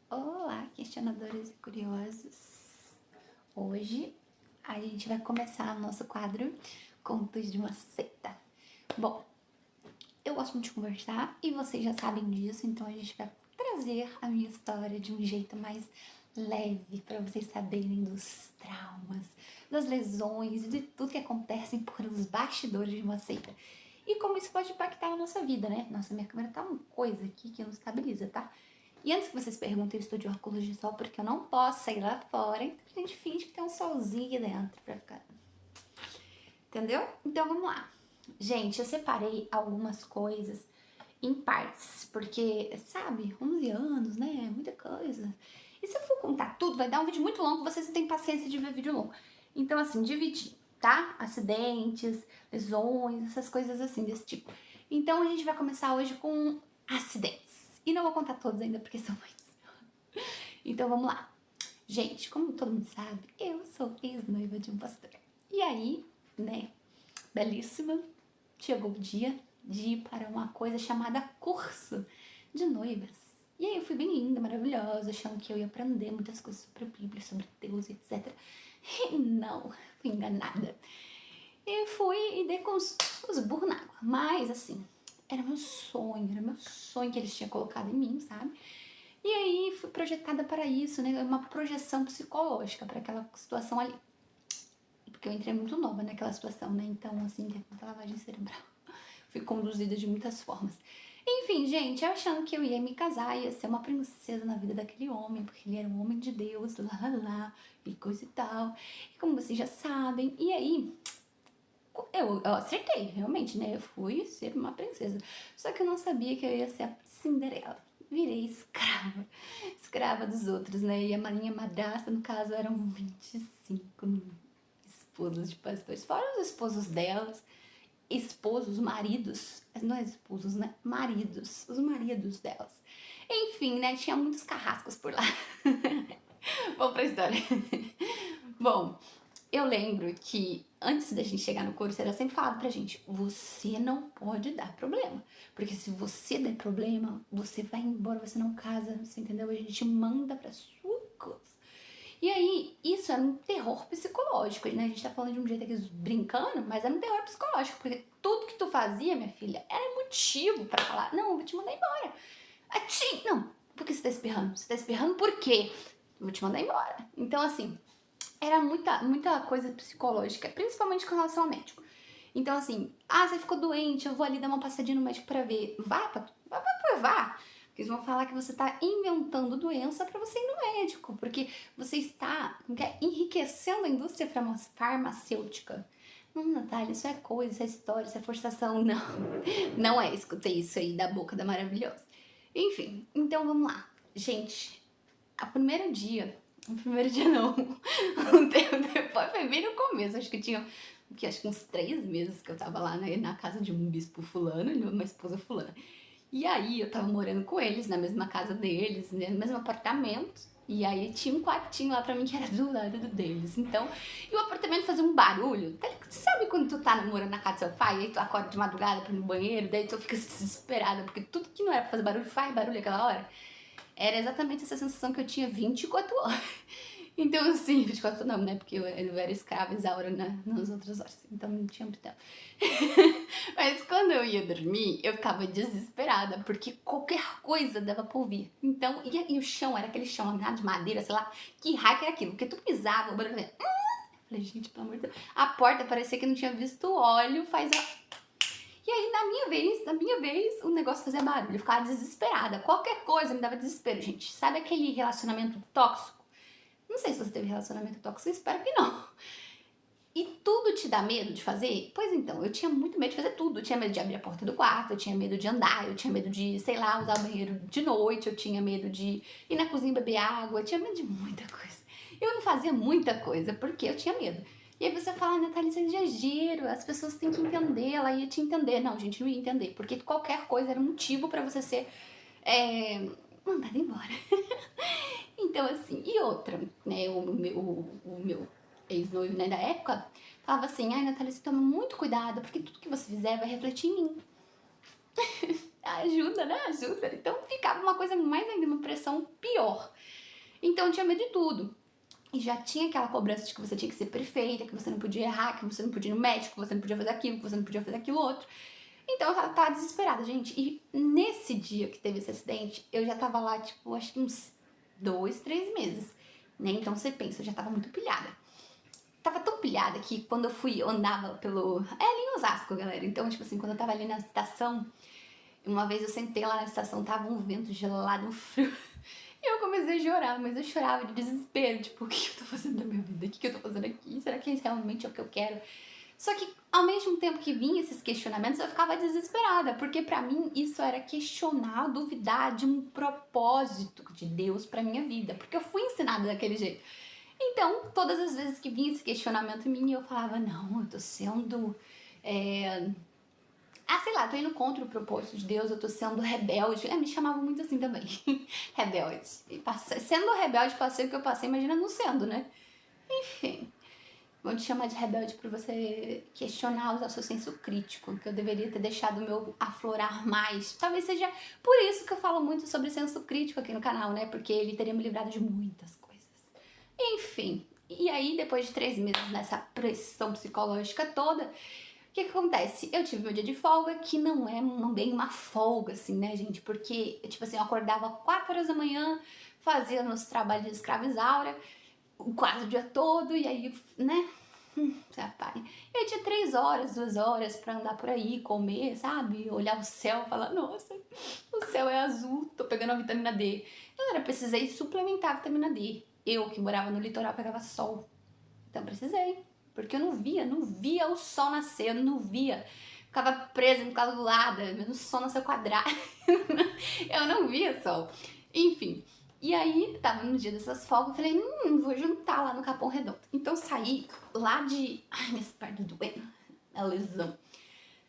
Olá, questionadores e curiosos! Hoje a gente vai começar o nosso quadro Contos de uma Seita. Bom, eu gosto muito de conversar e vocês já sabem disso, então a gente vai trazer a minha história de um jeito mais leve para vocês saberem dos traumas, das lesões e de tudo que acontece por os bastidores de uma seita. E como isso pode impactar a nossa vida, né? Nossa, minha câmera tá uma coisa aqui que não estabiliza, tá? E antes que vocês perguntem, eu estou de óculos de sol porque eu não posso sair lá fora, então a gente finge que tem um solzinho aqui dentro pra ficar. Entendeu? Então vamos lá. Gente, eu separei algumas coisas em partes, porque, sabe, 11 anos, né? Muita coisa. E se eu for contar tudo, vai dar um vídeo muito longo, vocês não têm paciência de ver vídeo longo. Então, assim, dividi, tá? Acidentes, lesões, essas coisas assim, desse tipo. Então, a gente vai começar hoje com acidentes. E não vou contar todos ainda, porque são muitos. Então, vamos lá. Gente, como todo mundo sabe, eu sou ex-noiva de um pastor. E aí, né, belíssima, chegou o dia de ir para uma coisa chamada curso de noivas. E aí eu fui bem linda, maravilhosa, achando que eu ia aprender muitas coisas sobre a Bíblia, sobre Deus, etc. E não, fui enganada. E fui e dei com os burros na água. Mas, assim, era meu sonho que eles tinham colocado em mim, sabe? E aí fui projetada para isso, né? Uma projeção psicológica para aquela situação ali. Porque eu entrei muito nova naquela situação, né? Então, assim, teve muita lavagem cerebral. Fui conduzida de muitas formas. Enfim, gente, eu achando que eu ia me casar, ia ser uma princesa na vida daquele homem, porque ele era um homem de Deus, lá, e coisa e tal. E como vocês já sabem, e aí eu acertei, realmente, né? Eu fui ser uma princesa. Só que eu não sabia que eu ia ser a Cinderela. Virei escrava dos outros, né? E a minha madrasta, no caso, eram 25 esposas de pastores, fora os esposos delas, esposos, maridos, não é esposos, né? Maridos, os maridos delas. Enfim, né? Tinha muitos carrascos por lá. Vamos pra história. Bom, eu lembro que antes da gente chegar no curso, era sempre falado pra gente: você não pode dar problema. Porque se você der problema, você vai embora, você não casa, você entendeu? A gente manda pra sua casa. E aí, isso era um terror psicológico, né? A gente tá falando de um jeito aqui brincando, mas era um terror psicológico, porque tudo que tu fazia, minha filha, era motivo pra falar: não, eu vou te mandar embora. Não, por que você tá espirrando? Você tá espirrando por quê? Eu vou te mandar embora. Então, assim, era muita coisa psicológica, principalmente com relação ao médico. Então, assim, você ficou doente, eu vou ali dar uma passadinha no médico pra ver. Vá pra provar. Porque eles vão falar que você tá inventando doença pra você ir no médico. Porque você está enriquecendo a indústria farmacêutica. Não, Natália, isso é coisa, isso é história, isso é forçação. Não, não é. Escutei isso aí da boca da maravilhosa. Enfim, então vamos lá. Gente, o primeiro dia não, um tempo depois, foi bem no começo, acho que uns 3 meses que eu tava lá na casa de um bispo fulano e uma esposa fulana. E aí eu tava morando com eles, na mesma casa deles, né, no mesmo apartamento. E aí tinha um quartinho lá pra mim que era do lado deles. Então, e o apartamento fazia um barulho. Sabe quando tu tá morando na casa do seu pai, e aí tu acorda de madrugada pra ir no banheiro, daí tu fica desesperada, porque tudo que não era pra fazer barulho faz barulho aquela hora? Era exatamente essa sensação que eu tinha 24 horas. Então, assim, 24 não, né? Porque eu era escrava, Isaura nas outras horas. Então não tinha muito tempo. Mas quando eu ia dormir, eu ficava desesperada, porque qualquer coisa dava pra ouvir. Então, e o chão era aquele chão laminado de madeira, sei lá, que raio que era aquilo? Porque tu pisava, o barulho fazia. Falei, gente, pelo amor de Deus. A porta parecia que não tinha visto óleo, faz a. E aí, na minha vez, o negócio fazia barulho. Eu ficava desesperada. Qualquer coisa me dava desespero, gente. Sabe aquele relacionamento tóxico? Não sei se você teve relacionamento tóxico, eu espero que não. E tudo te dá medo de fazer? Pois então, eu tinha muito medo de fazer tudo. Eu tinha medo de abrir a porta do quarto, eu tinha medo de andar, eu tinha medo de, sei lá, usar o banheiro de noite, eu tinha medo de ir na cozinha beber água, eu tinha medo de muita coisa. Eu não fazia muita coisa porque eu tinha medo. E aí você fala, Natália, isso é exagero, as pessoas têm que entender, ela ia te entender. Não, gente, não ia entender, porque qualquer coisa era um motivo pra você ser mandada embora. Então, assim, e outra, né, o meu ex-noivo, né, da época, falava assim: ai, Natália, você toma muito cuidado, porque tudo que você fizer vai refletir em mim. Ajuda, né? Ajuda. Então ficava uma coisa mais ainda, uma pressão pior. Então eu tinha medo de tudo. E já tinha aquela cobrança de que você tinha que ser perfeita, que você não podia errar, que você não podia ir no médico, que você não podia fazer aquilo, que você não podia fazer aquilo outro. Então eu tava desesperada, gente. E nesse dia que teve esse acidente, eu já tava lá, tipo, acho que uns 2, 3 meses, né? Então você pensa, eu já tava muito pilhada. Tava tão pilhada que quando eu andava pelo... É ali em Osasco, galera. Então, tipo assim, quando eu tava ali na estação, uma vez eu sentei lá na estação, tava um vento gelado, um frio. E eu comecei a chorar, mas eu chorava de desespero. Tipo, o que eu tô fazendo na minha vida? O que eu tô fazendo aqui? Será que isso realmente é o que eu quero? Só que, ao mesmo tempo que vinha esses questionamentos, eu ficava desesperada. Porque pra mim, isso era questionar, duvidar de um propósito de Deus pra minha vida. Porque eu fui ensinada daquele jeito. Então, todas as vezes que vinha esse questionamento em mim, eu falava, não, eu tô sendo... sei lá, tô indo contra o propósito de Deus, eu tô sendo rebelde. Me chamavam muito assim também, rebelde. E sendo rebelde, passei o que eu passei, imagina não sendo, né? Enfim, vou te chamar de rebelde por você questionar, usar o seu senso crítico, que eu deveria ter deixado o meu aflorar mais. Talvez seja por isso que eu falo muito sobre senso crítico aqui no canal, né? Porque ele teria me livrado de muitas coisas. Enfim, e aí depois de 3 meses nessa pressão psicológica toda, o que acontece? Eu tive meu dia de folga, que não é bem uma folga, assim, né, gente? Porque, tipo assim, eu acordava 4 horas da manhã, fazia meus trabalhos de escravizaura, quase o dia todo, e aí, né, se apaga. Eu tinha 3 horas, 2 horas pra andar por aí, comer, sabe? Olhar o céu e falar, nossa, o céu é azul, tô pegando a vitamina D. Eu precisei suplementar a vitamina D. Eu, que morava no litoral, pegava sol. Então precisei. Porque eu não via o sol nascer, eu não via. Ficava presa, encalulada, o sol nasceu quadrado. Eu não via sol. Enfim. E aí, tava no dia dessas folgas, eu falei, vou juntar lá no Capão Redondo. Então saí lá de... Ai, minhas pernas doendo. É lesão.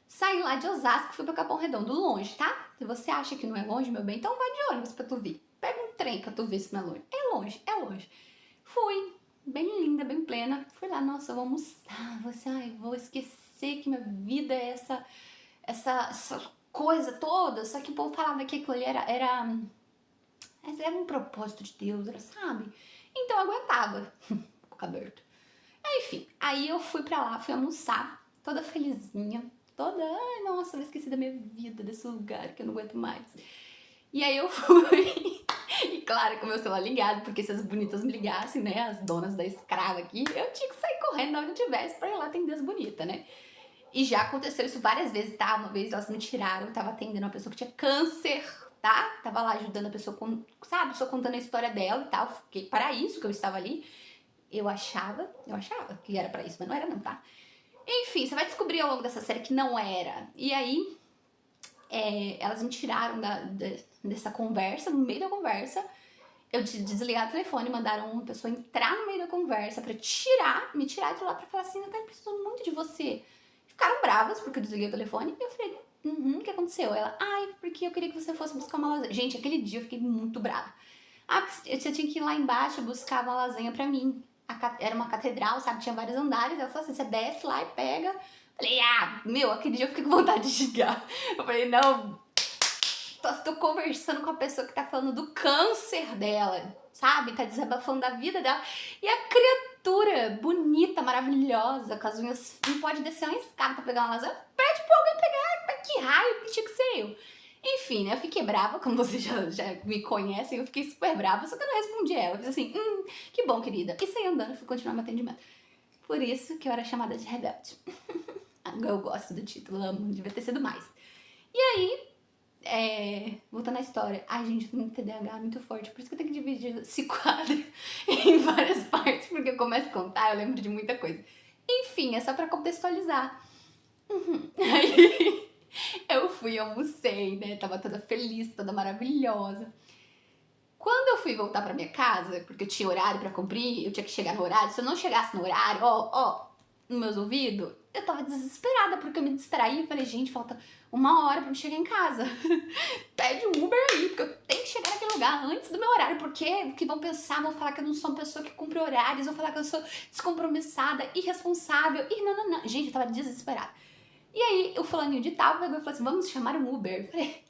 Saí lá de Osasco, fui pro Capão Redondo, longe, tá? Se você acha que não é longe, meu bem, então vai de ônibus pra tu vir. Pega um trem pra tu ver se não é longe. É longe, é longe. Fui, bem linda, bem plena. Fui lá, nossa, vou almoçar. Vou esquecer que minha vida é essa coisa toda. Só que o povo falava que aquilo ali era um propósito de Deus, sabe? Então eu aguentava, boca aberta. Enfim, aí eu fui pra lá, fui almoçar, toda felizinha, toda, ai, nossa, eu esqueci da minha vida, desse lugar que eu não aguento mais. E aí eu fui, e claro, com o meu celular ligado, porque se as bonitas me ligassem, né, as donas da escrava aqui, eu tinha que sair correndo na hora que tivesse pra ir lá atender as bonitas, né? E já aconteceu isso várias vezes, tá? Uma vez elas me tiraram, eu tava atendendo uma pessoa que tinha câncer, tá? Tava lá ajudando a pessoa, sabe, só contando a história dela e tal, fiquei para isso que eu estava ali. Eu achava que era pra isso, mas não era não, tá? Enfim, você vai descobrir ao longo dessa série que não era. E aí, elas me tiraram dessa conversa, no meio da conversa. Eu desligar o telefone, mandaram uma pessoa entrar no meio da conversa pra me tirar de lá pra falar assim, Natália, preciso muito de você. Ficaram bravas porque eu desliguei o telefone. E eu falei, o que aconteceu? Ela, porque eu queria que você fosse buscar uma lasanha. Gente, aquele dia eu fiquei muito brava. Porque você tinha que ir lá embaixo buscar uma lasanha pra mim. Era uma catedral, sabe? Tinha vários andares. Ela falou assim, você desce lá e pega. Falei, aquele dia eu fiquei com vontade de xingar. Eu falei, não, tô conversando com a pessoa que tá falando do câncer dela, sabe? Tá desabafando da vida dela. E a criatura bonita, maravilhosa, com as unhas, não pode descer uma escada pra pegar uma lasanha. Pede pra alguém pegar. Que raio que tinha que ser eu. Enfim, né? Eu fiquei brava, como vocês já me conhecem, eu fiquei super brava, só que eu não respondi ela. Eu fiz assim, que bom, querida. E saí andando e fui continuar meu atendimento. Por isso que eu era chamada de rebelde. Eu gosto do título, amo, devia ter sido mais. E aí, voltando à história. Ai, gente, eu tenho um TDAH muito forte, por isso que eu tenho que dividir esse quadro em várias partes, porque eu começo a contar, eu lembro de muita coisa. Enfim, é só pra contextualizar. Aí eu fui, almocei, né? Tava toda feliz, toda maravilhosa. Quando eu fui voltar pra minha casa, porque eu tinha horário pra cumprir, eu tinha que chegar no horário, se eu não chegasse no horário, nos meus ouvidos, eu tava desesperada, porque eu me distraí e falei, gente, falta 1 hora pra eu chegar em casa. Pede um Uber aí, porque eu tenho que chegar naquele lugar antes do meu horário, porque que vão pensar, vão falar que eu não sou uma pessoa que cumpre horários, vão falar que eu sou descompromissada, irresponsável, e não. Gente, eu tava desesperada. E aí, o fulaninho de tal pegou e falou assim, vamos chamar um Uber. Eu falei,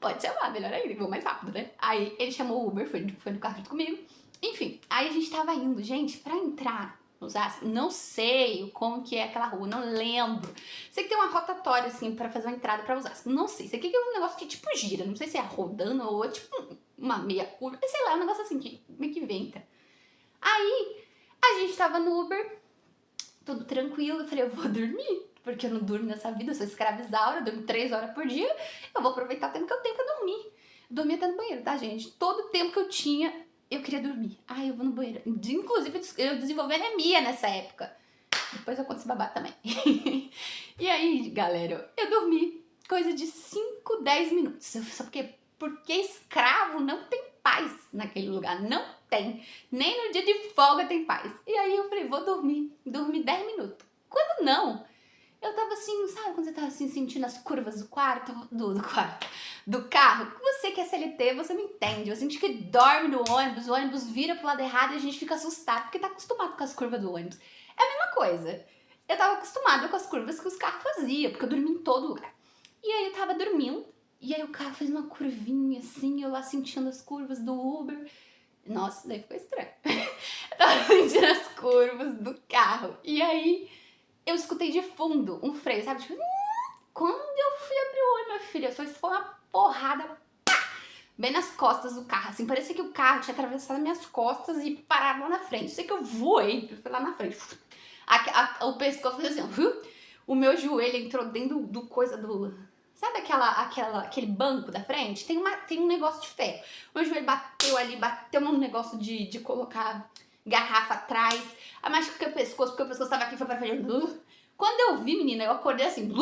Pode chamar, melhor ainda, vou mais rápido, né? Aí ele chamou o Uber, foi no carro junto comigo. Enfim, aí a gente tava indo, gente, pra entrar no Osasco, não sei como que é aquela rua, não lembro. Sei que tem uma rotatória, assim, pra fazer uma entrada pra Osasco, não sei. Sei que é um negócio que, tipo, gira, não sei se é rodando ou é, tipo, uma meia curva, sei lá, é um negócio assim, que meio que venta. Aí, a gente tava no Uber, tudo tranquilo, eu falei, eu vou dormir, porque eu não durmo nessa vida, eu sou escravizaura, eu durmo 3 horas por dia, eu vou aproveitar o tempo que eu tenho pra dormir. Eu dormia até no banheiro, tá, gente? Todo o tempo que eu tinha, eu queria dormir. Ai, eu vou no banheiro. Inclusive, eu desenvolvi anemia nessa época. Depois eu conto esse babado também. E aí, galera, eu dormi coisa de 5, 10 minutos. Só porque escravo não tem paz naquele lugar, não tem. Nem no dia de folga tem paz. E aí eu falei, vou dormir. Dormi 10 minutos. Quando não, eu tava assim, sabe quando você tava assim sentindo as curvas do do carro? Você que é CLT, você me entende. Eu senti que dorme no ônibus, o ônibus vira pro lado errado e a gente fica assustado, porque tá acostumado com as curvas do ônibus. É a mesma coisa. Eu tava acostumada com as curvas que os carros faziam, porque eu dormi em todo lugar. E aí eu tava dormindo, e aí o carro fez uma curvinha assim, eu lá sentindo as curvas do Uber. Nossa, daí ficou estranho. Eu tava sentindo as curvas do carro. E aí eu escutei de fundo um freio, sabe? Tipo, quando eu fui abrir o olho, minha filha, foi uma porrada, pá, bem nas costas do carro, assim, parecia que o carro tinha atravessado minhas costas e parado lá na frente. Sei que eu voei, fui lá na frente. O pescoço fez assim, o meu joelho entrou dentro do coisa do... Sabe aquele banco da frente? Tem um negócio de ferro. O meu joelho bateu ali, bateu num negócio de colocar garrafa atrás. Aí machuquei o pescoço, porque o pescoço tava aqui, foi pra frente. Quando eu vi, menina, eu acordei assim,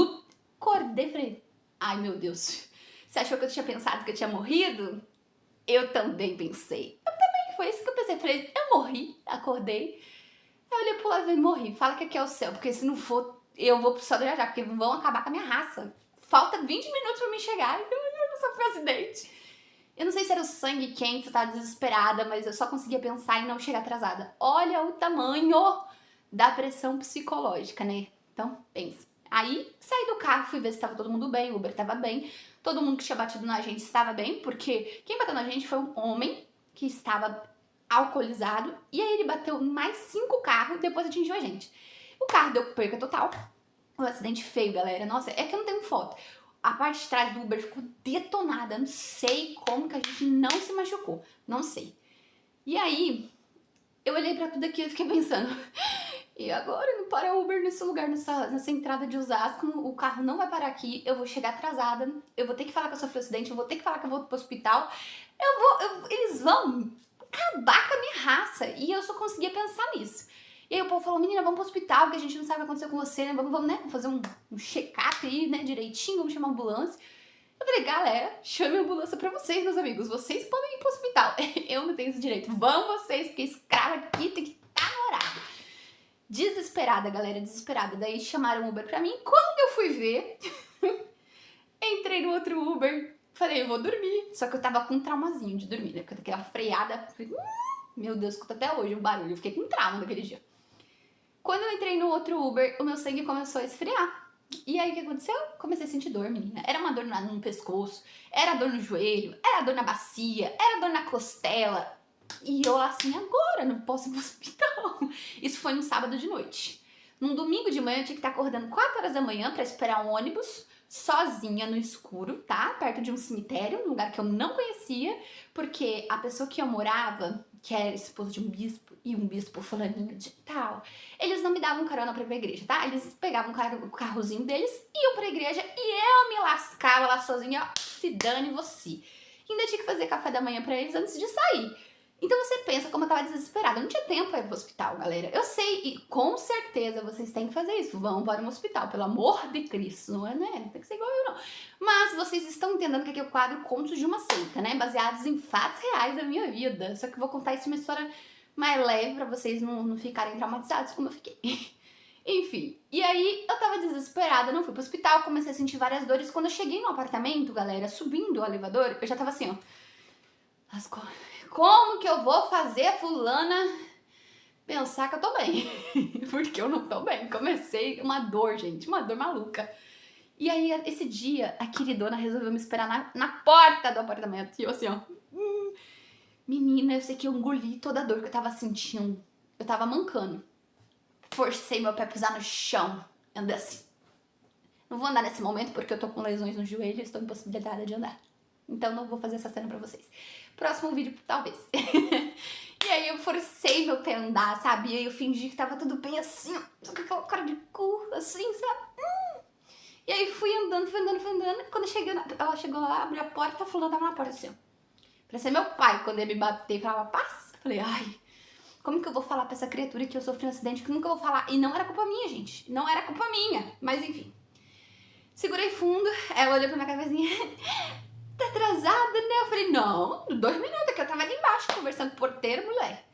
acordei e falei, ai meu Deus, você achou que eu tinha pensado que eu tinha morrido? Eu também pensei. Foi isso que eu pensei. Falei, eu morri, acordei. Aí eu olhei pro lado e falei, morri, fala que aqui é o céu, porque se não for, eu vou pro céu do já, porque vão acabar com a minha raça. Falta 20 minutos pra mim chegar e eu sofri um acidente. Eu não sei se era o sangue quente, eu tava desesperada, mas eu só conseguia pensar em não chegar atrasada. Olha o tamanho da pressão psicológica, né? Então, pensa. Aí, saí do carro, fui ver se tava todo mundo bem, o Uber tava bem, todo mundo que tinha batido na gente estava bem, porque quem bateu na gente foi um homem que estava alcoolizado, e aí ele bateu mais 5 carros e depois atingiu a gente. O carro deu perca total, um acidente feio, galera. Nossa, é que eu não tenho foto. A parte de trás do Uber ficou detonada. Não sei como que a gente não se machucou. Não sei. E aí, eu olhei pra tudo aquilo e fiquei pensando, e agora não para Uber nesse lugar, nessa entrada de Osasco, o carro não vai parar aqui, eu vou chegar atrasada, eu vou ter que falar que eu sofri um acidente, eu vou ter que falar que eu vou pro hospital, eles vão acabar com a minha raça, e eu só conseguia pensar nisso. E aí o povo falou, menina, vamos pro hospital, que a gente não sabe o que aconteceu com você, né, vamos né, fazer um check-up aí, né, direitinho, vamos chamar uma ambulância. Eu falei, galera, chame a ambulância pra vocês, meus amigos, vocês podem ir pro hospital, eu não tenho esse direito, vão vocês, porque esse cara aqui tem que estar no horário. Desesperada, galera, desesperada. Daí chamaram o Uber pra mim. Quando eu fui ver, entrei no outro Uber. Falei, eu vou dormir. Só que eu tava com um traumazinho de dormir, né? Porque aquela freada. Falei, meu Deus, escuta até hoje o barulho. Eu fiquei com trauma naquele dia. Quando eu entrei no outro Uber, o meu sangue começou a esfriar. E aí o que aconteceu? Comecei a sentir dor, menina. Era uma dor no pescoço, era dor no joelho, era dor na bacia, era dor na costela. E eu assim, agora, não posso ir pro hospital. Isso foi no sábado de noite. Num domingo de manhã eu tinha que estar acordando 4 horas da manhã pra esperar um ônibus, sozinha no escuro, tá? Perto de um cemitério, um lugar que eu não conhecia, porque a pessoa que eu morava, que era esposa de um bispo, e um bispo fulaninho de tal, eles não me davam carona pra ir pra igreja, tá? Eles pegavam o carrozinho deles, iam pra igreja e eu me lascava lá sozinha, ó, se dane você. E ainda tinha que fazer café da manhã pra eles antes de sair. Então você pensa como eu tava desesperada. Eu não tinha tempo pra ir pro hospital, galera. Eu sei, e com certeza vocês têm que fazer isso. Vão para um hospital, pelo amor de Cristo. Não é, né? Não tem que ser igual eu, não. Mas vocês estão entendendo que aqui é o quadro Contos de uma Seita, né? Baseados em fatos reais da minha vida. Só que eu vou contar isso uma história mais leve pra vocês não ficarem traumatizados como eu fiquei. Enfim, e aí eu tava desesperada, não fui pro hospital, comecei a sentir várias dores. Quando eu cheguei no apartamento, galera, subindo o elevador, eu já tava assim, ó. Como que eu vou fazer a fulana pensar que eu tô bem? Porque eu não tô bem. Comecei uma dor, gente, uma dor maluca. E aí, esse dia, a queridona resolveu me esperar na porta do apartamento. E eu assim, ó. Menina, eu sei que eu engoli toda a dor que eu tava sentindo. Eu tava mancando. Forcei meu pé a pisar no chão. Andei assim. Não vou andar nesse momento porque eu tô com lesões no joelho e estou impossibilitada de andar. Então não vou fazer essa cena pra vocês. Próximo vídeo, talvez. E aí eu forcei meu pé a andar, sabe? E aí eu fingi que tava tudo bem assim, ó, com aquela cara de cu, assim, sabe? E aí fui andando. Quando ela chegou lá, abriu a porta, a fulana tava na porta assim, ó. Parecia meu pai, quando ele me bateu e falava, passa. Falei, ai, como que eu vou falar pra essa criatura que eu sofri um acidente? Como que eu vou falar? E não era culpa minha, gente. Não era culpa minha. Mas enfim. Segurei fundo, ela olhou pra minha cabecinha. Tá atrasada, né? Eu falei, não, 2 minutos, que eu tava ali embaixo conversando com o porteiro, mulher.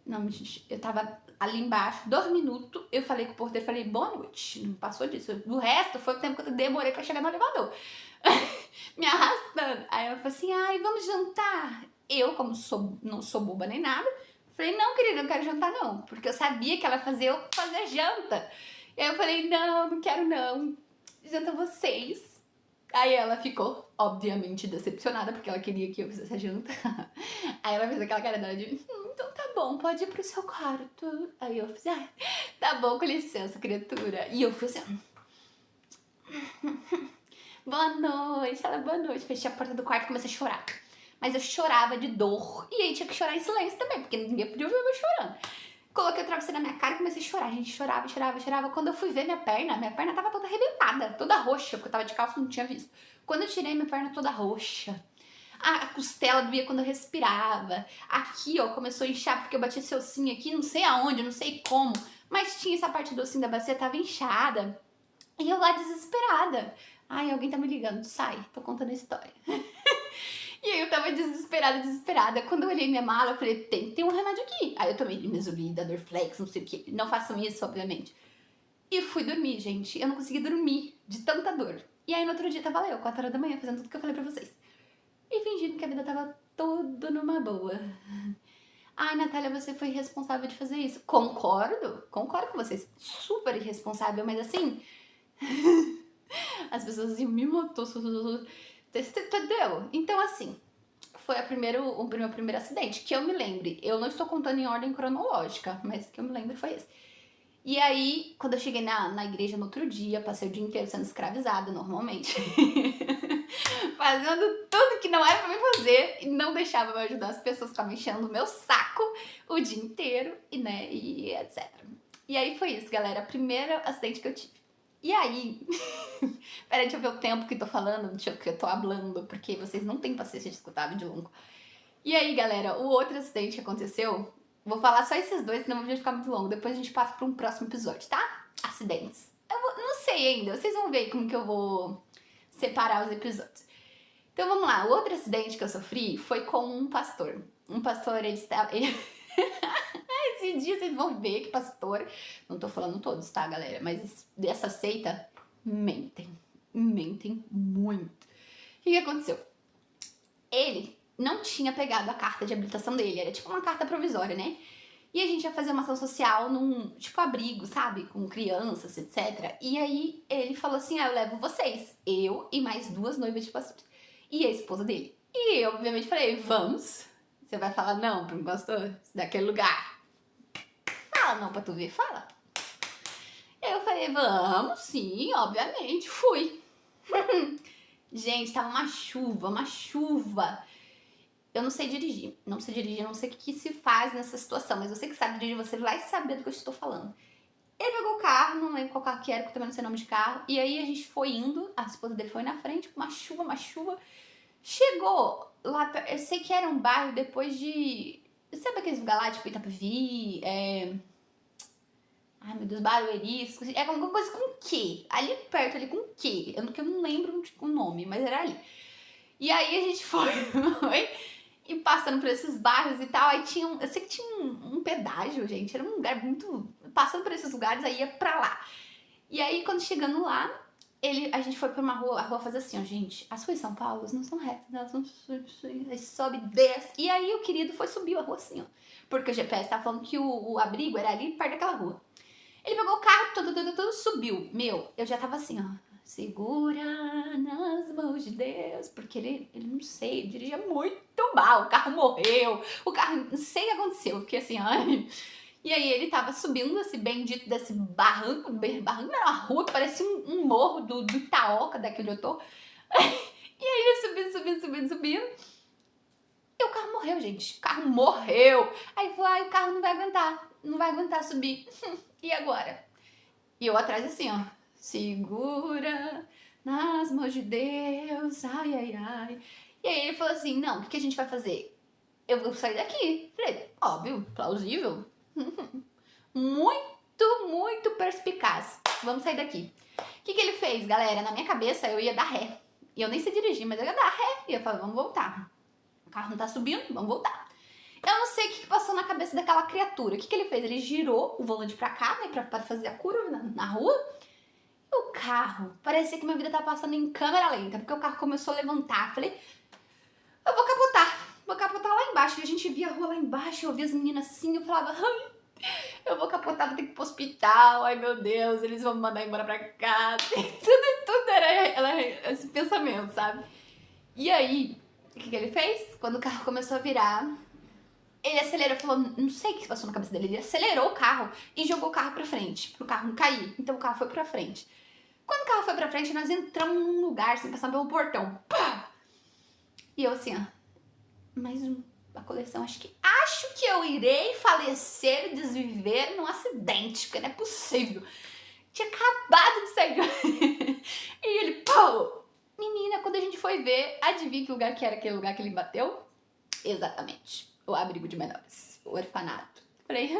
Não, gente, eu tava ali embaixo, 2 minutos, eu falei com o porteiro, falei, boa noite. Não passou disso. Do resto, foi o tempo que eu demorei pra chegar no elevador. Me arrastando. Aí ela falou assim, ai, vamos jantar. Eu, como não sou boba nem nada, falei, não, querida, não quero jantar não. Porque eu sabia que ela fazia eu fazer janta. E aí eu falei, não quero não. Janta vocês. Aí ela ficou, obviamente, decepcionada, porque ela queria que eu fizesse a janta. Aí ela fez aquela cara dela de, então tá bom, pode ir pro seu quarto. Aí eu fiz, tá bom, com licença, criatura. E eu fui assim, boa noite. Ela, boa noite. Fechei a porta do quarto e comecei a chorar. Mas eu chorava de dor. E aí tinha que chorar em silêncio também, porque ninguém podia ouvir eu chorando. Coloquei o travesseiro na minha cara e comecei a chorar. A gente chorava. Quando eu fui ver minha perna tava toda arrebentada, toda roxa, porque eu tava de calça e não tinha visto. Quando eu tirei, minha perna toda roxa. A costela doía quando eu respirava. Aqui, ó, começou a inchar porque eu bati esse ossinho aqui, não sei aonde, não sei como. Mas tinha essa parte do ossinho da bacia, tava inchada. E eu lá desesperada. Ai, alguém tá me ligando, sai, tô contando a história. E aí eu tava desesperada. Quando eu olhei minha mala, eu falei, tem um remédio aqui. Aí eu tomei Mesolida, Dorflex, não sei o que. Não façam isso, obviamente. E fui dormir, gente. Eu não consegui dormir de tanta dor. E aí no outro dia tava eu, 4 horas da manhã, fazendo tudo que eu falei pra vocês. E fingindo que a vida tava toda numa boa. Ai, Natália, você foi irresponsável de fazer isso. Concordo com vocês. Super irresponsável, mas assim... As pessoas iam me matou. Entendeu? Então, assim, foi o meu primeiro acidente, que eu me lembre. Eu não estou contando em ordem cronológica, mas que eu me lembro foi esse. E aí, quando eu cheguei na igreja no outro dia, passei o dia inteiro sendo escravizada, normalmente. Fazendo tudo que não era pra mim fazer e não deixava eu ajudar as pessoas que estavam enchendo o meu saco o dia inteiro e etc. E aí foi isso, galera. Primeiro acidente que eu tive. E aí, peraí, deixa eu ver o tempo que eu tô falando, que eu tô hablando, porque vocês não têm paciência de escutar vídeo longo. E aí, galera, o outro acidente que aconteceu, vou falar só esses dois, senão o vídeo vai ficar muito longo. Depois a gente passa pra um próximo episódio, tá? Acidentes. Não sei ainda, vocês vão ver como que eu vou separar os episódios. Então vamos lá, o outro acidente que eu sofri foi com um pastor. Um pastor, ele estava... Esse dia vocês vão ver que pastor... Não tô falando todos, tá, galera? Mas dessa seita, mentem muito. O que aconteceu? Ele não tinha pegado a carta de habilitação dele, era tipo uma carta provisória, né? E a gente ia fazer uma ação social num, tipo, abrigo, sabe? Com crianças, etc. E aí ele falou assim, eu levo vocês. Eu e mais 2 noivas de pastores. E a esposa dele. E eu, obviamente, falei, vamos. Você vai falar não para um pastor daquele lugar? Fala não pra tu ver, fala. Eu falei, vamos, sim, obviamente. Fui. Gente, tava uma chuva. Eu não sei dirigir, não sei o que se faz nessa situação, mas você que sabe dirigir, você vai saber do que eu estou falando. Ele pegou o carro, não lembro qual carro que era, porque eu também não sei o nome de carro, e aí a gente foi indo, a esposa dele foi na frente, uma chuva. Chegou lá, eu sei que era um bairro depois de... Sabe aqueles lugares lá, tipo Itapevi, ai meu Deus, Barueri, é alguma coisa com Q, ali perto, ali com Q, eu não lembro o nome, mas era ali. E aí a gente foi e passando por esses bairros e tal, aí tinha eu sei que tinha um pedágio, gente, era um lugar muito... Passando por esses lugares, aí ia pra lá. E aí, quando chegando lá, a gente foi pra uma rua, a rua faz assim, ó, gente, as ruas em São Paulo não são retas, elas são... sobe, desce. E aí o querido subiu a rua assim, ó, porque o GPS tava falando que o abrigo era ali perto daquela rua. Ele pegou o carro, todo, subiu. Meu, eu já tava assim, ó, segura nas mãos de Deus, porque ele não sei, dirigia muito mal, o carro morreu, o carro, não sei o que aconteceu, porque assim, ai... E aí ele tava subindo esse bendito desse barranco era uma rua que parecia um morro do Itaoca, daqui onde eu tô. E aí ele subindo. E o carro morreu, gente. O carro morreu. Aí falou, ai, o carro não vai aguentar subir. E agora? E eu atrás assim, ó, segura nas mãos de Deus, ai, ai, ai. E aí ele falou assim, não, o que a gente vai fazer? Eu vou sair daqui. Falei, óbvio, plausível. Muito perspicaz. Vamos sair daqui. O que ele fez, galera? Na minha cabeça, eu ia dar ré. E eu nem sei dirigir, mas eu ia dar ré. E eu falei, vamos voltar. O carro não tá subindo, vamos voltar. Eu não sei o que passou na cabeça daquela criatura. O que ele fez? Ele girou o volante pra cá, né? Pra fazer a curva na rua. E o carro, parecia que minha vida tava passando em câmera lenta. Porque o carro começou a levantar. Falei, eu vou capotar lá embaixo. E a gente via a rua lá embaixo, eu via as meninas assim. Eu falava, ai, eu vou capotar, vou ter que ir pro hospital. Ai, meu Deus, eles vão me mandar embora pra casa. Tudo era esse pensamento, sabe? E aí, o que ele fez? Quando o carro começou a virar, ele acelerou, falou, não sei o que passou na cabeça dele, ele acelerou o carro e jogou o carro pra frente, pro carro não cair. Então o carro foi pra frente. Quando o carro foi pra frente, nós entramos num lugar, sem passar pelo portão. Pá! E eu assim, ó, mais uma coleção, acho que eu irei falecer, desviver num acidente, porque não é possível. Tinha acabado de sair. E ele, pô! Menina, quando a gente foi ver, adivinha que lugar que era aquele lugar que ele bateu? Exatamente. O abrigo de menores. O orfanato. Falei.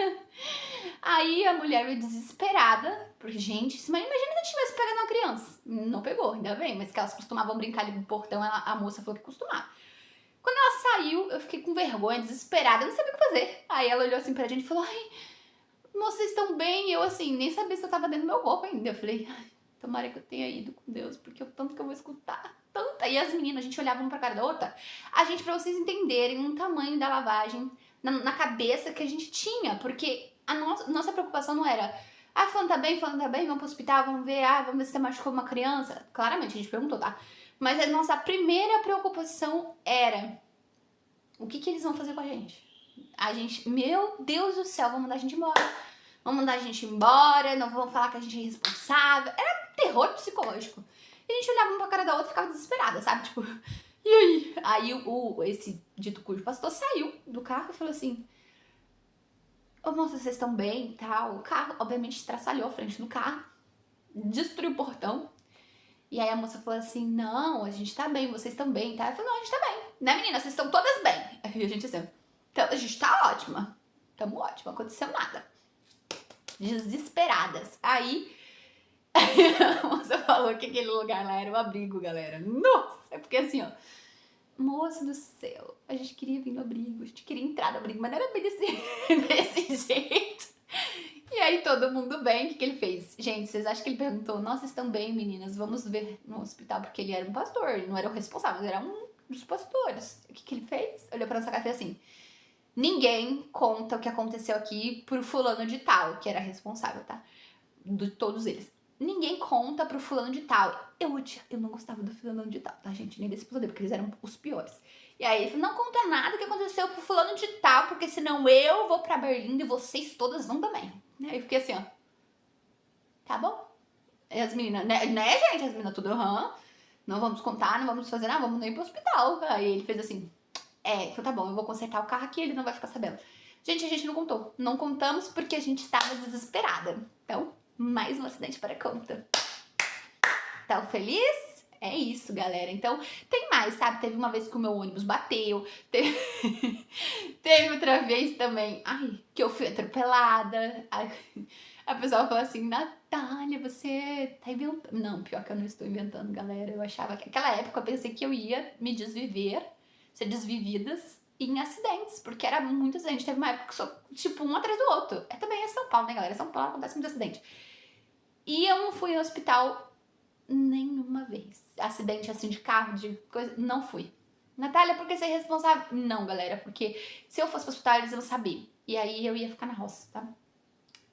Aí a mulher veio desesperada. Porque, gente, imagina se a tivesse pegado uma criança. Não pegou, ainda bem. Mas que elas costumavam brincar ali no portão, a moça falou que costumava. Quando ela saiu, eu fiquei com vergonha, desesperada. Eu não sabia o que fazer. Aí ela olhou assim pra gente e falou, ai, moça, vocês estão bem? E eu assim, nem sabia se eu tava dentro do meu corpo ainda. Eu falei, ai, tomara que eu tenha ido com Deus, porque o tanto que eu vou escutar. Tanta. E as meninas, a gente olhava uma pra cara da outra. A gente, pra vocês entenderem o tamanho da lavagem na cabeça que a gente tinha. Porque a nossa preocupação não era, ah, fulano tá bem, vamos pro hospital, vamos ver se você machucou uma criança. Claramente, a gente perguntou, tá? Mas a nossa primeira preocupação era, o que eles vão fazer com a gente? A gente, meu Deus do céu, vão mandar a gente embora. Vão mandar a gente embora, não vão falar que a gente é irresponsável. Era um terror psicológico. E a gente olhava uma pra cara da outra e ficava desesperada, sabe? Tipo, e aí? Aí esse dito cujo pastor saiu do carro e falou assim, ô moça, vocês estão bem e tal? O carro, obviamente, estraçalhou a frente do carro, destruiu o portão. E aí a moça falou assim, não, a gente tá bem, vocês estão bem, tá? Eu falei, não, a gente tá bem. Né, menina? Vocês estão todas bem. Aí a gente assim, então, a gente tá ótima. Tamo ótima, não aconteceu nada. Desesperadas. Aí a moça falou que aquele lugar lá era um abrigo, galera. Nossa! É porque assim, ó, moça do céu, a gente queria vir no abrigo, a gente queria entrar no abrigo, mas não era bem desse jeito. E aí todo mundo bem, o que ele fez? Gente, vocês acham que ele perguntou, nossa, estão bem, meninas, vamos ver no hospital, porque ele era um pastor, ele não era o responsável, ele era um dos pastores. O que ele fez? Olhou pra nossa cara e fez assim, ninguém conta o que aconteceu aqui pro fulano de tal, que era responsável, tá? De todos eles. Ninguém conta pro fulano de tal. Eu não gostava do fulano de tal, tá, gente? Nem desse poder, porque eles eram os piores. E aí ele falou, não conta nada que aconteceu pro fulano de tal, porque senão eu vou pra Berlim e vocês todas vão também. Aí eu fiquei assim, ó. Tá bom? E as meninas, né, gente? As meninas tudo, não vamos contar, não vamos fazer nada, vamos nem pro hospital. Aí ele fez assim, então tá bom, eu vou consertar o carro aqui, ele não vai ficar sabendo. Gente, a gente não contou. Não contamos porque a gente estava desesperada. Então, mais um acidente para conta. Tá feliz? É isso, galera. Então, tem mais, sabe? Teve uma vez que o meu ônibus bateu. Teve outra vez também, que eu fui atropelada. A pessoa falou assim, Natália, você tá inventando. Não, pior que eu não estou inventando, galera. Eu achava que naquela época eu pensei que eu ia me desviver, ser desvividas em acidentes, porque era muito acidente. Teve uma época que só, tipo, um atrás do outro. Também é São Paulo, né, galera? São Paulo acontece muito acidente. E eu não fui ao hospital nenhuma vez. Acidente assim de carro, de coisa, não fui. Natália, por que você é responsável? Não, galera, porque se eu fosse pro hospital, eles iam saber. E aí eu ia ficar na roça, tá?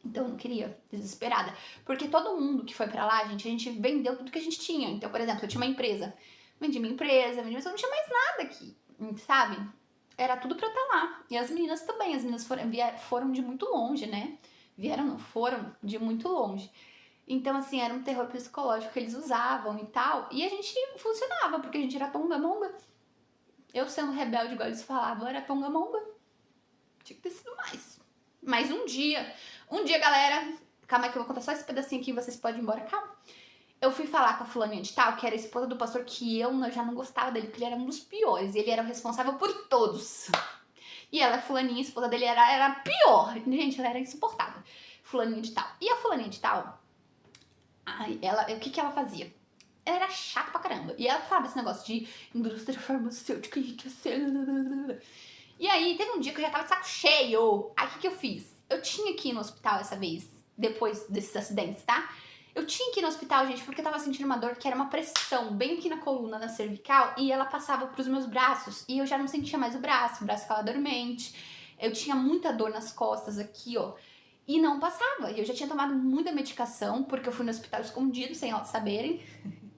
Então eu não queria, desesperada. Porque todo mundo que foi pra lá, gente, a gente vendeu tudo que a gente tinha. Então, por exemplo, eu tinha uma empresa. Vendi minha empresa, vendi, mas eu não tinha mais nada aqui, sabe? Era tudo pra estar lá. E as meninas também, as meninas foram de muito longe, né? Vieram, não, foram de muito longe. Então, assim, era um terror psicológico que eles usavam e tal. E a gente funcionava, porque a gente era tonga-monga. Eu sendo rebelde, igual eles falavam, era tonga-monga. Tinha que ter sido mais. Mas um dia, galera, calma aí que eu vou contar só esse pedacinho aqui e vocês podem ir embora, calma. Eu fui falar com a fulaninha de tal, que era a esposa do pastor, que eu já não gostava dele, porque ele era um dos piores. Ele era o responsável por todos. E ela, fulaninha, a esposa dele, era pior. Gente, ela era insuportável. Fulaninha de tal. E a fulaninha de tal, o que ela fazia? Ela era chata pra caramba. E ela falava esse negócio de indústria farmacêutica enriquecer. E aí, teve um dia que eu já tava de saco cheio. Aí, o que eu fiz? Eu tinha que ir no hospital essa vez, depois desses acidentes, tá? Eu tinha que ir no hospital, gente, porque eu tava sentindo uma dor que era uma pressão bem aqui na coluna, na cervical, e ela passava pros meus braços. E eu já não sentia mais o braço ficava dormente. Eu tinha muita dor nas costas aqui, ó. E não passava. E eu já tinha tomado muita medicação, porque eu fui no hospital escondido, sem elas saberem.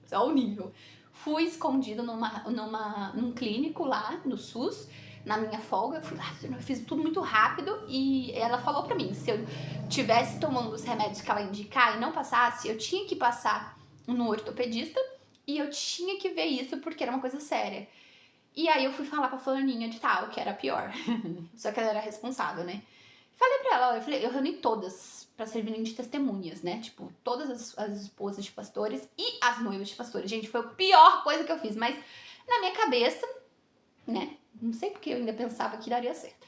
Só o nível. Fui escondido num clínico lá, no SUS, na minha folga. Eu fui lá, eu fiz tudo muito rápido. E ela falou pra mim, se eu tivesse tomando os remédios que ela indicar e não passasse, eu tinha que passar no ortopedista. E eu tinha que ver isso, porque era uma coisa séria. E aí eu fui falar pra fulaninha de tal, que era pior. Só que ela era responsável, né? Falei pra ela, eu reuni todas pra servirem de testemunhas, né? Tipo, todas as esposas de pastores e as noivas de pastores. Gente, foi a pior coisa que eu fiz, mas na minha cabeça, né? Não sei porque eu ainda pensava que daria certo.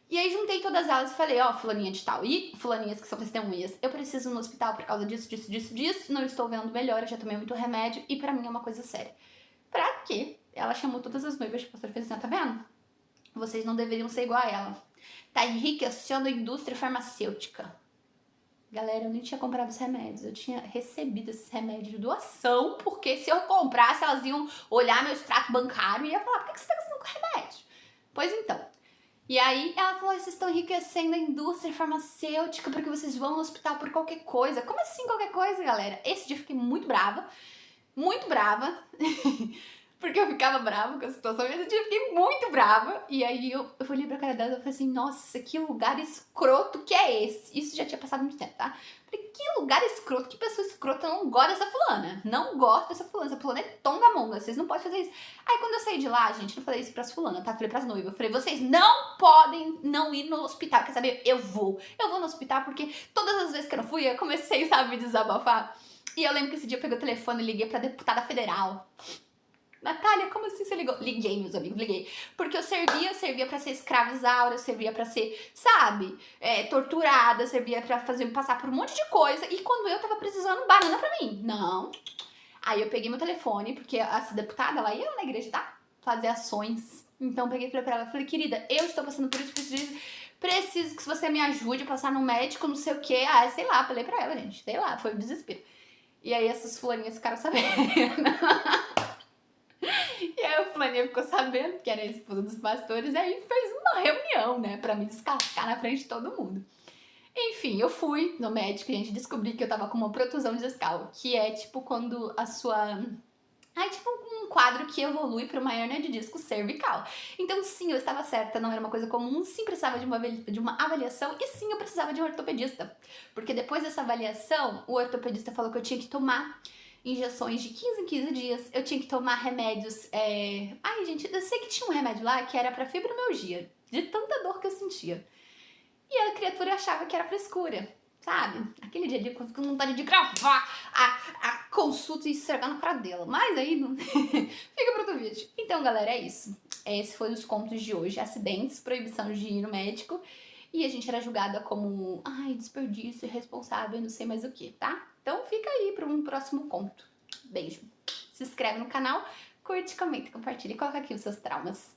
E aí juntei todas elas e falei, ó, fulaninha de tal e fulaninhas que são testemunhas, eu preciso ir no hospital por causa disso, disso, não estou vendo melhor, já tomei muito remédio e pra mim é uma coisa séria. Pra quê? Ela chamou todas as noivas de pastor e fez assim, tá vendo? Vocês não deveriam ser igual a ela. Tá enriquecendo a indústria farmacêutica. Galera, eu nem tinha comprado os remédios. Eu tinha recebido esses remédios de doação, porque se eu comprasse, elas iam olhar meu extrato bancário e ia falar, por que você tá gastando com remédio? Pois então. E aí ela falou, vocês estão enriquecendo a indústria farmacêutica porque vocês vão no hospital por qualquer coisa. Como assim qualquer coisa, galera? Esse dia eu fiquei muito brava. Muito brava. Porque eu ficava brava com a situação, mas eu fiquei muito brava. E aí eu olhei pra cara dela e falei assim, nossa, que lugar escroto que é esse? Isso já tinha passado muito tempo, tá? Falei, que lugar escroto, que pessoa escrota, eu não gosto dessa fulana. Não gosto dessa fulana, essa fulana é tonga-monga, vocês não podem fazer isso. Aí quando eu saí de lá, gente, eu não falei isso pras fulanas, tá? Falei pras noivas, eu falei, vocês não podem não ir no hospital, quer saber? Eu vou no hospital porque todas as vezes que eu não fui, eu comecei, sabe, desabafar. E eu lembro que esse dia eu peguei o telefone e liguei pra deputada federal. Natália, como assim você ligou? Liguei, meus amigos, liguei. Porque eu servia pra ser escravizada, eu servia pra ser, sabe, torturada, servia pra passar por um monte de coisa. E quando eu tava precisando, banana pra mim. Não. Aí eu peguei meu telefone, porque essa deputada, ela ia lá na igreja, tá? Fazer ações. Então eu peguei e falei pra ela, falei, querida, eu estou passando por isso, preciso que você me ajude a passar no médico, não sei o quê. Ah, sei lá, falei pra ela, gente, sei lá, foi um desespero. E aí essas fulaninhas ficaram sabendo. E aí o fulaninha ficou sabendo que era a esposa dos pastores, e aí fez uma reunião, né, pra me descascar na frente de todo mundo. Enfim, eu fui no médico e a gente descobri que eu tava com uma protusão discal, que é tipo quando a sua... Ai, tipo um quadro que evolui para uma hérnia de disco cervical. Então, sim, eu estava certa, não era uma coisa comum, sim, precisava de uma avaliação e sim, eu precisava de um ortopedista. Porque depois dessa avaliação, o ortopedista falou que eu tinha que tomar injeções de 15 em 15 dias, eu tinha que tomar remédios... Ai, gente, eu sei que tinha um remédio lá que era pra fibromialgia, de tanta dor que eu sentia. E a criatura achava que era frescura, sabe? Aquele dia eu fico com vontade de gravar a consulta e estragar na cara dela. Mas aí não... fica pro outro vídeo. Então, galera, é isso. Esse foi os contos de hoje. Acidentes, proibição de ir no médico. E a gente era julgada como, ai, desperdício, irresponsável, não sei mais o que, tá? Então fica aí para um próximo conto. Beijo. Se inscreve no canal, curte, comenta, compartilha e coloca aqui os seus traumas.